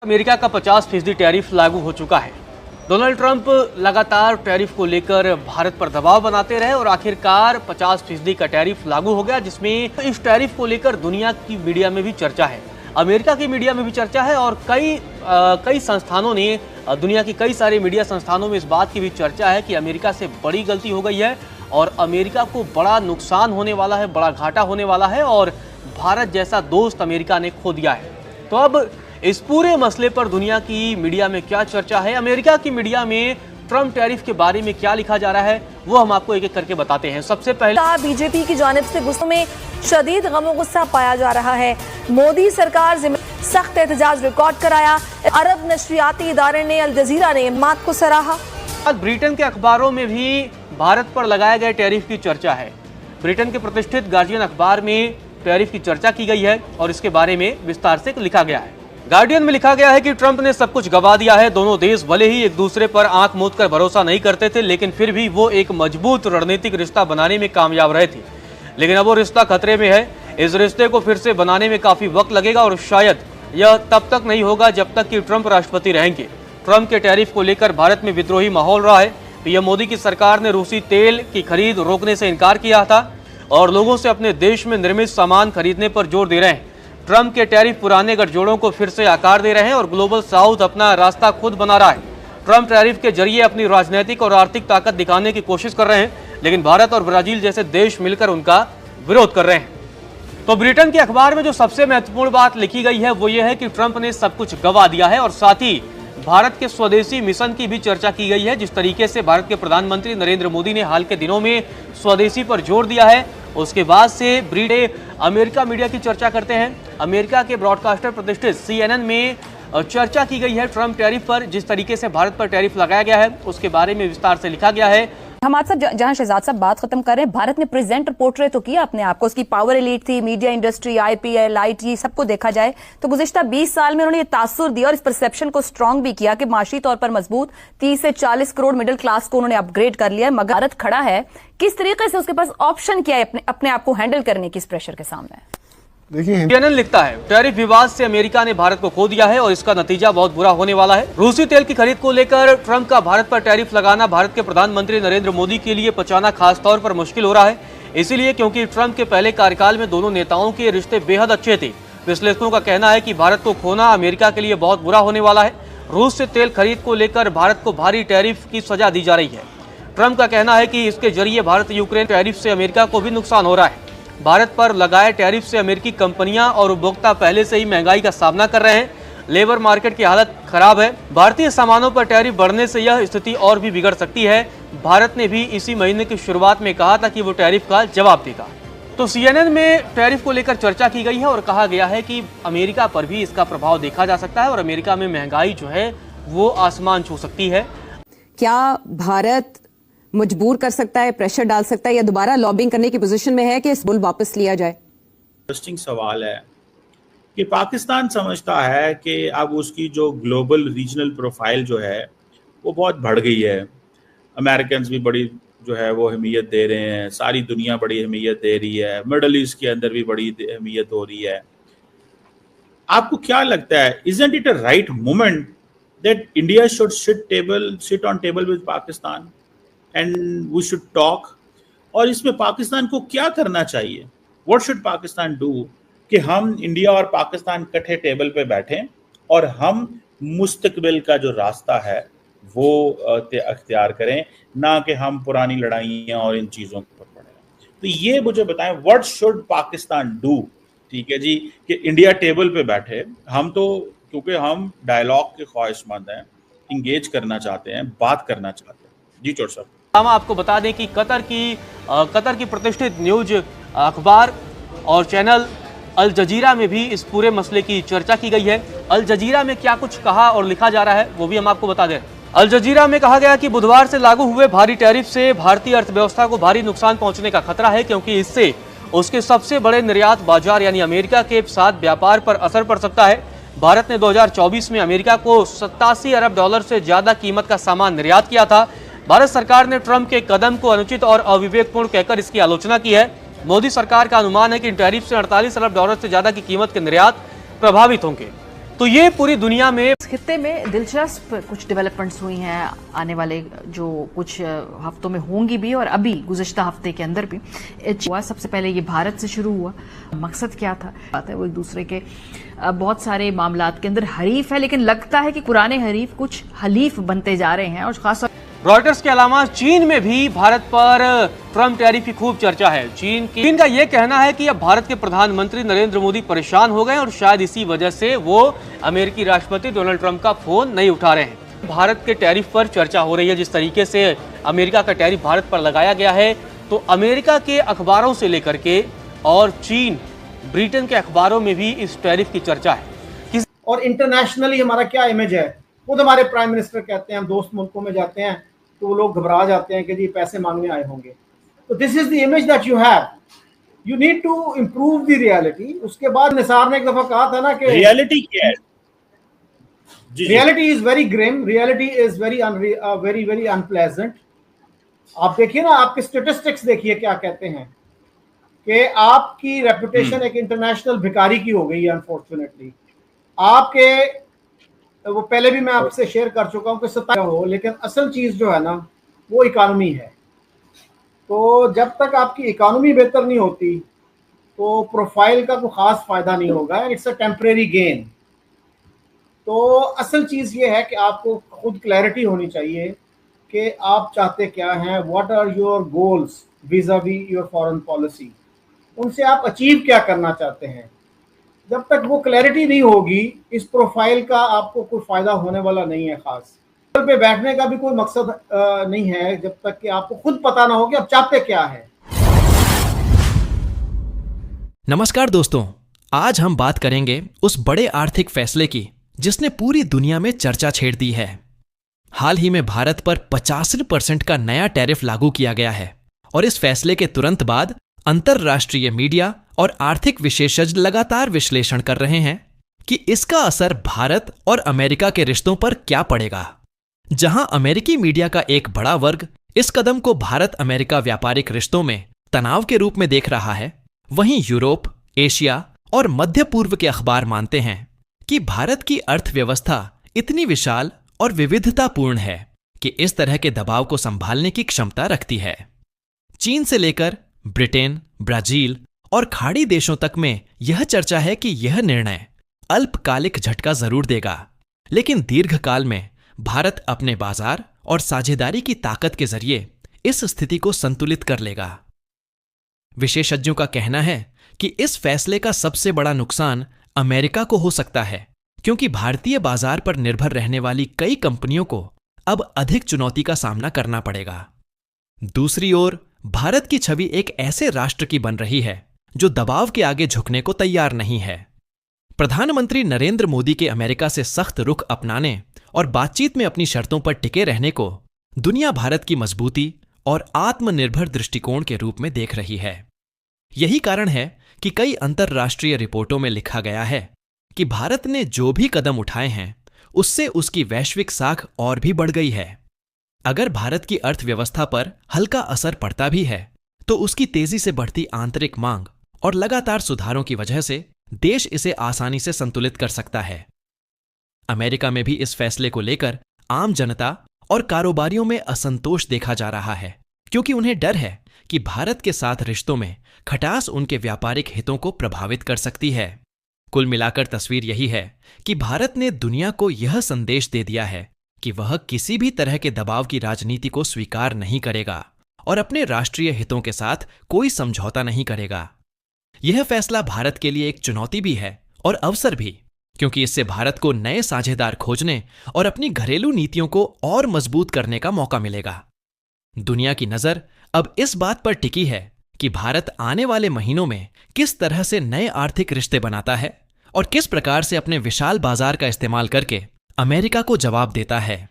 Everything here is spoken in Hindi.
अमेरिका का 50% टैरिफ लागू हो चुका है। डोनाल्ड ट्रंप लगातार टैरिफ को लेकर भारत पर दबाव बनाते रहे और आखिरकार 50% का टैरिफ लागू हो गया, जिसमें इस टैरिफ को लेकर दुनिया की मीडिया में भी चर्चा है, अमेरिका की मीडिया में भी चर्चा है और कई संस्थानों ने, दुनिया की कई सारे मीडिया संस्थानों में इस बात की भी चर्चा है कि अमेरिका से बड़ी गलती हो गई है और अमेरिका को बड़ा नुकसान होने वाला है, बड़ा घाटा होने वाला है और भारत जैसा दोस्त अमेरिका ने खो दिया है। तो अब इस पूरे मसले पर दुनिया की मीडिया में क्या चर्चा है, अमेरिका की मीडिया में ट्रंप टैरिफ के बारे में क्या लिखा जा रहा है, वो हम आपको एक एक करके बताते हैं। सबसे पहले बीजेपी की जानिब से गुस्सों में शदीद गमो गुस्सा पाया जा रहा है। मोदी सरकार सख्त एहतजाज रिकॉर्ड कराया। अरब नशरियाती इदारे ने अल जजीरा ने मात को सराहा। ब्रिटेन के अखबारों में भी भारत पर लगाए गए टैरिफ की चर्चा है। ब्रिटेन के प्रतिष्ठित गार्जियन अखबार में टैरिफ की चर्चा की गई है और इसके बारे में विस्तार से लिखा गया है। गार्डियन में लिखा गया है कि ट्रंप ने सब कुछ गवा दिया है। दोनों देश भले ही एक दूसरे पर आंख मूंद कर भरोसा नहीं करते थे, लेकिन फिर भी वो एक मजबूत रणनीतिक रिश्ता बनाने में कामयाब रहे थे। लेकिन अब वो रिश्ता खतरे में है। इस रिश्ते को फिर से बनाने में काफी वक्त लगेगा और शायद यह तब तक नहीं होगा जब तक कि ट्रंप राष्ट्रपति रहेंगे। ट्रंप के टैरिफ को लेकर भारत में विद्रोही माहौल रहा है। पीएम मोदी की सरकार ने रूसी तेल की खरीद रोकने से इनकार किया था और लोगों से अपने देश में निर्मित सामान खरीदने पर जोर दे रहे हैं। ट्रंप के टैरिफ पुराने गठजोड़ों को फिर से आकार दे रहे हैं और ग्लोबल साउथ अपना रास्ता खुद बना रहा है। ट्रंप टैरिफ के जरिए अपनी राजनीतिक और आर्थिक ताकत दिखाने की कोशिश कर रहे हैं, लेकिन भारत और ब्राजील जैसे देश मिलकर उनका विरोध कर रहे हैं। तो ब्रिटेन के अखबार में जो सबसे महत्वपूर्ण बात लिखी गई है वो ये है कि ट्रंप ने सब कुछ गवा दिया है और साथ ही भारत के स्वदेशी मिशन की भी चर्चा की गई है। जिस तरीके से भारत के प्रधानमंत्री नरेंद्र मोदी ने हाल के दिनों में स्वदेशी पर जोर दिया है, उसके बाद से ब्रिटेन अमेरिका मीडिया की चर्चा करते हैं। अमेरिका के ब्रॉडकास्टर प्रतिष्ठित CNN में चर्चा की गई है ट्रंप टैरिफ पर। जिस तरीके से भारत पर टैरिफ लगाया गया है उसके बारे में विस्तार से लिखा गया है। हमारे साथ जहां शहजाद साहब बात खत्म कर रहे हैं, भारत ने प्रेजेंट पोर्ट्रेट तो किया अपने आप को, उसकी पावर एलीट थी, मीडिया इंडस्ट्री, IPL, IT सबको देखा जाए तो गुज़िश्ता 20 साल में उन्होंने ये तासुर दिया और इस परसेप्शन को स्ट्रांग भी किया कि माशी तौर पर मजबूत 30 से 40 करोड़ मिडिल क्लास को उन्होंने अपग्रेड कर लिया है। मगर भारत खड़ा है, किस तरीके से उसके पास ऑप्शन क्या है अपने आप को हैंडल करने की इस प्रेशर के सामने? देखिए, CNN लिखता है टैरिफ विवाद से अमेरिका ने भारत को खो दिया है और इसका नतीजा बहुत बुरा होने वाला है। रूसी तेल की खरीद को लेकर ट्रंप का भारत पर टैरिफ लगाना भारत के प्रधानमंत्री नरेंद्र मोदी के लिए पचाना खास तौर पर मुश्किल हो रहा है, इसीलिए क्योंकि ट्रंप के पहले कार्यकाल में दोनों नेताओं के रिश्ते बेहद अच्छे थे। विश्लेषकों का कहना है कि भारत को खोना अमेरिका के लिए बहुत बुरा होने वाला है। रूस से तेल खरीद को लेकर भारत को भारी टैरिफ की सजा दी जा रही है। ट्रंप का कहना है कि इसके जरिए भारत यूक्रेन टैरिफ से अमेरिका को भी नुकसान हो रहा है। भारत पर लगाए टैरिफ से अमेरिकी कंपनियां और उपभोक्ता पहले से ही महंगाई का सामना कर रहे हैं। लेबर मार्केट की हालत खराब है। भारतीय सामानों पर टैरिफ बढ़ने से यह स्थिति और भी बिगड़ सकती है। भारत ने भी इसी महीने की शुरुआत में कहा था कि वो टैरिफ का जवाब देगा। तो CNN में टैरिफ को लेकर चर्चा की गई है और कहा गया है कि अमेरिका पर भी इसका प्रभाव देखा जा सकता है और अमेरिका में महंगाई जो है वो आसमान छू सकती है। क्या भारत मजबूर कर सकता है, प्रेशर डाल सकता है या दोबारा लॉबिंग करने की पोजीशन में है कि इस बिल वापस लिया जाए? इंटरेस्टिंग सवाल है कि पाकिस्तान समझता है कि अब उसकी जो ग्लोबल रीजनल प्रोफाइल जो है वो बहुत बढ़ गई है। अमेरिकन्स भी बड़ी जो है वो अहमियत दे रहे हैं, सारी दुनिया बड़ी अहमियत दे रही है, मिडल ईस्ट के अंदर भी बड़ी अहमियत हो रही है। आपको क्या लगता है, isn't it a right moment that India should sit on table with Pakistan and we should talk? और इसमें पाकिस्तान को क्या करना चाहिए? What should Pakistan do? कि हम इंडिया और पाकिस्तान इकट्ठे टेबल पे बैठें और हम मुस्तकबिल का जो रास्ता है वो अख्तियार करें, ना कि हम पुरानी लड़ाइयाँ और इन चीज़ों पर पड़े। तो ये मुझे बताएं, what should पाकिस्तान do? ठीक है जी, कि इंडिया टेबल पे बैठे। हम तो क्योंकि हम डायलॉग के ख्वाहिशमंद हैं, इंगेज करना चाहते हैं, बात करना चाहते हैं। जी चोर साहब, हम आपको बता दें कि कतर की प्रतिष्ठित न्यूज अखबार और चैनल अल जजीरा में भी इस पूरे मसले की चर्चा की गई है। अल जजीरा में क्या कुछ कहा और लिखा जा रहा है वो भी हम आपको बता दें। अल जजीरा में कहा गया कि बुधवार से लागू हुए भारी टैरिफ से भारतीय अर्थव्यवस्था को भारी नुकसान पहुंचने का खतरा है, क्योंकि इससे उसके सबसे बड़े निर्यात बाजार यानी अमेरिका के साथ व्यापार पर असर पड़ सकता है। भारत ने 2024 में अमेरिका को $87 अरब से ज्यादा कीमत का सामान निर्यात किया था। भारत सरकार ने ट्रंप के कदम को अनुचित और अविवेकपूर्ण कहकर इसकी आलोचना की है। मोदी सरकार का अनुमान है कि इन टैरिफ से $48 अरब से ज्यादा की कीमत के निर्यात प्रभावित होंगे। तो ये पूरी दुनिया में इस खित्ते में दिलचस्प कुछ डेवलपमेंट्स हुई हैं आने वाले जो कुछ हफ्तों में होंगी भी, और अभी गुज़िश्ता हफ्ते के अंदर भी हुआ। सबसे पहले ये भारत से शुरू हुआ। मकसद क्या था? बात है वो एक दूसरे के बहुत सारे मामलात के अंदर हरीफ है, लेकिन लगता है कि पुराने हरीफ कुछ हलीफ बनते जा रहे हैं। और खास रॉयटर्स के अलावा चीन में भी भारत पर ट्रम्प टैरिफ की खूब चर्चा है। चीन का यह कहना है कि अब भारत के प्रधानमंत्री नरेंद्र मोदी परेशान हो गए और शायद इसी वजह से वो अमेरिकी राष्ट्रपति डोनाल्ड ट्रंप का फोन नहीं उठा रहे हैं। भारत के टैरिफ पर चर्चा हो रही है। जिस तरीके से अमेरिका का टैरिफ भारत पर लगाया गया है, तो अमेरिका के अखबारों से लेकर के और चीन, ब्रिटेन के अखबारों में भी इस टैरिफ की चर्चा है। और इंटरनेशनली हमारा क्या इमेज है? खुद हमारे प्राइम मिनिस्टर कहते हैं हम दोस्त मुल्कों में जाते हैं तो वो लोग घबरा जाते हैं कि जी पैसे मांगने आए होंगे। तो this is the image that you have, you need to improve the reality. उसके बाद निसार ने एक दफा कहा था ना कि रियलिटी क्या है? Reality is very grim, reality is very very unpleasant. आप देखिए ना, आपके स्टेटिस्टिक्स देखिए क्या कहते हैं कि आपकी रेपुटेशन एक इंटरनेशनल भिखारी की हो गई है। अनफॉर्चुनेटली आपके वो पहले भी मैं आपसे शेयर कर चुका हूं कि सत्ता हो, लेकिन असल चीज जो है ना वो इकोनॉमी है। तो जब तक आपकी इकोनॉमी बेहतर नहीं होती तो प्रोफाइल का कोई खास फायदा नहीं होगा। It's a temporary gain. तो असल चीज ये है कि आपको खुद क्लैरिटी होनी चाहिए कि आप चाहते क्या हैं, what are your goals vis-a-vis your foreign policy, उनसे आप अचीव क्या करना चाहते हैं। जब तक वो क्लैरिटी नहीं होगी, इस प्रोफाइल का आपको कोई फायदा होने वाला नहीं है। खास पे बैठने का भी कोई मकसद नहीं है जब तक कि आपको खुद पता ना हो कि आप चाहते क्या है। नमस्कार दोस्तों, आज हम बात करेंगे उस बड़े आर्थिक फैसले की जिसने पूरी दुनिया में चर्चा छेड़ दी है। हाल ही में भारत पर 85% का नया टैरिफ लागू किया गया है और इस फैसले के तुरंत बाद अंतरराष्ट्रीय मीडिया और आर्थिक विशेषज्ञ लगातार विश्लेषण कर रहे हैं कि इसका असर भारत और अमेरिका के रिश्तों पर क्या पड़ेगा। जहां अमेरिकी मीडिया का एक बड़ा वर्ग इस कदम को भारत अमेरिका व्यापारिक रिश्तों में तनाव के रूप में देख रहा है, वहीं यूरोप, एशिया और मध्य पूर्व के अखबार मानते हैं कि भारत की अर्थव्यवस्था इतनी विशाल और विविधतापूर्ण है कि इस तरह के दबाव को संभालने की क्षमता रखती है। चीन से लेकर ब्रिटेन, ब्राजील और खाड़ी देशों तक में यह चर्चा है कि यह निर्णय अल्पकालिक झटका जरूर देगा, लेकिन दीर्घकाल में भारत अपने बाजार और साझेदारी की ताकत के जरिए इस स्थिति को संतुलित कर लेगा। विशेषज्ञों का कहना है कि इस फैसले का सबसे बड़ा नुकसान अमेरिका को हो सकता है, क्योंकि भारतीय बाजार पर निर्भर रहने वाली कई कंपनियों को अब अधिक चुनौती का सामना करना पड़ेगा। दूसरी ओर भारत की छवि एक ऐसे राष्ट्र की बन रही है जो दबाव के आगे झुकने को तैयार नहीं है। प्रधानमंत्री नरेंद्र मोदी के अमेरिका से सख्त रुख अपनाने और बातचीत में अपनी शर्तों पर टिके रहने को दुनिया भारत की मजबूती और आत्मनिर्भर दृष्टिकोण के रूप में देख रही है। यही कारण है कि कई अंतरराष्ट्रीय रिपोर्टों में लिखा गया है कि भारत ने जो भी कदम उठाए हैं उससे उसकी वैश्विक साख और भी बढ़ गई है। अगर भारत की अर्थव्यवस्था पर हल्का असर पड़ता भी है तो उसकी तेजी से बढ़ती आंतरिक मांग और लगातार सुधारों की वजह से देश इसे आसानी से संतुलित कर सकता है। अमेरिका में भी इस फैसले को लेकर आम जनता और कारोबारियों में असंतोष देखा जा रहा है, क्योंकि उन्हें डर है कि भारत के साथ रिश्तों में खटास उनके व्यापारिक हितों को प्रभावित कर सकती है। कुल मिलाकर तस्वीर यही है कि भारत ने दुनिया को यह संदेश दे दिया है कि वह किसी भी तरह के दबाव की राजनीति को स्वीकार नहीं करेगा और अपने राष्ट्रीय हितों के साथ कोई समझौता नहीं करेगा। यह फैसला भारत के लिए एक चुनौती भी है और अवसर भी, क्योंकि इससे भारत को नए साझेदार खोजने और अपनी घरेलू नीतियों को और मजबूत करने का मौका मिलेगा। दुनिया की नजर अब इस बात पर टिकी है कि भारत आने वाले महीनों में किस तरह से नए आर्थिक रिश्ते बनाता है और किस प्रकार से अपने विशाल बाजार का इस्तेमाल करके अमेरिका को जवाब देता है।